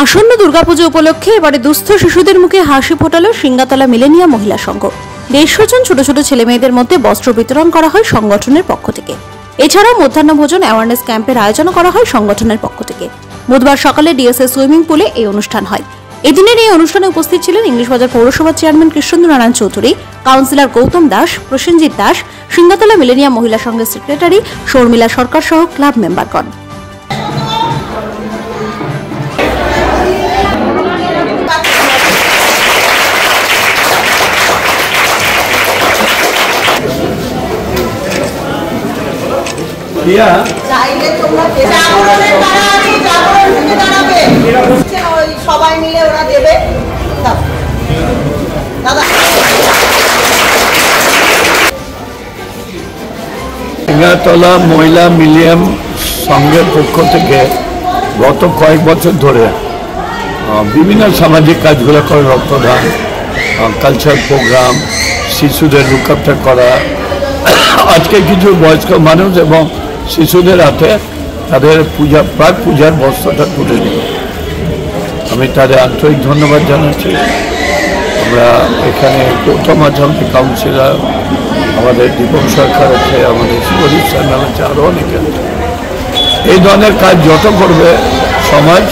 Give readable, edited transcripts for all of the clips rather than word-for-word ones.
আসন্ন দুর্গাপুজো উপলক্ষে এবারে দুস্থ শিশুদের মুখে হাসি ফোটালো সিঙ্গাতলা মিলেনিয়া মহিলা সংঘ। 150 জন ছোট ছোট ছেলে মেয়েদের মধ্যে বস্ত্র বিতরণ করা হয় সংগঠনের পক্ষ থেকে। এছাড়াও মধ্যাহ্ন ভোজন অ্যাওয়ারনেস ক্যাম্পের আয়োজন করা হয় সংগঠনের পক্ষ থেকে। বুধবার সকালে ডিএসএ সুইমিং পুলে এই অনুষ্ঠান হয়। এদিনের এই অনুষ্ঠানে উপস্থিত ছিলেন ইংলিশবাজার পৌরসভার চেয়ারম্যান কৃষ্ণেন্দু নারায়ণ চৌধুরী, কাউন্সিলর গৌতম দাস, প্রসেনজিৎ দাস, সিঙ্গাতলা মিলেনিয়া মহিলা সংঘের সেক্রেটারি শর্মিলা সরকার সহ ক্লাব মেম্বারগণ। সবাই মিলে ওরা দেবে। সিঙ্গাতলা মহিলা মিলিয়াম সংঘের পক্ষ থেকে গত কয়েক বছর ধরে বিভিন্ন সামাজিক কাজগুলো করে, রক্তদান, কালচার প্রোগ্রাম, শিশুদের লুক আফটার করা। আজকে কিছু বয়স্ক মানুষ এবং শিশুদের হাতে তাদের প্রাক পূজার বস্ত্রটা তুলে দিল। আমি তাদের আন্তরিক ধন্যবাদ জানাচ্ছি। আমরা এখানে গৌতম আজমকে কাউন্সিলর, আমাদের দীপক সরকার আছে, আমাদের সুদীপ সান্যাল আছে, আরও অনেকে আছে। এই ধরনের কাজ যত করবে সমাজ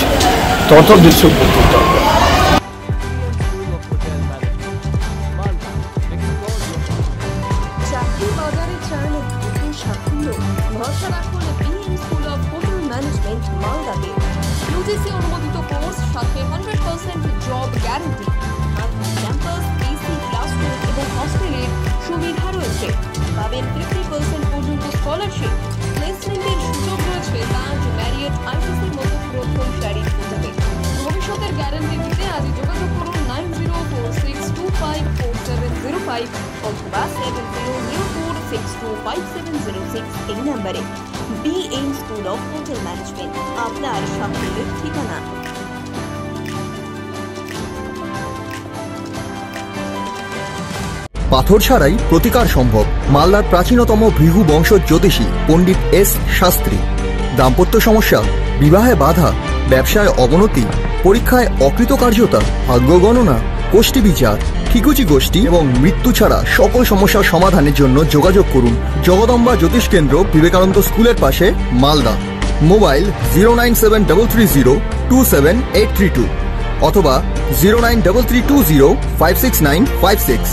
তত বেশি উপকৃত হবে। ভরসা রাখুন BM school of hotel management মালদাতে। ইউজিসি অনুমোদিত কোর্স, সাথে 100% job guarantee, campus, AC classroom এবং হস্টেলের সুবিধা রয়েছে। পাবেন 50% পর্যন্ত স্কলারশিপ। প্লেসমেন্টের সুযোগ রয়েছে তাজ, ম্যারিয়ট, আইটিসির মতো প্রথমসারির হোটেলে। ভবিষ্যতের গ্যারান্টি দিতে আজই যোগাযোগ করুন 9046254705 অথবা 7004625706 এই নম্বরে। BM school of hotel management, আপনার সাফল্যের ঠিকানা। পাথর ছাড়াই প্রতিকার সম্ভব। মালদার প্রাচীনতম ভৃগু বংশ জ্যোতিষী পণ্ডিত এস শাস্ত্রী। দাম্পত্য সমস্যা, বিবাহে বাধা, ব্যবসায় অবনতি, পরীক্ষায় অকৃতকার্যতা, ভাগ্য গণনা, কোষ্ঠী বিচার, ঠিকুচি গোষ্ঠী এবং মৃত্যু ছাড়া সকল সমস্যার সমাধানের জন্য যোগাযোগ করুন জগদম্বা জ্যোতিষ কেন্দ্র, বিবেকানন্দ স্কুলের পাশে, মালদা। মোবাইল 09733027832 অথবা 09332056956।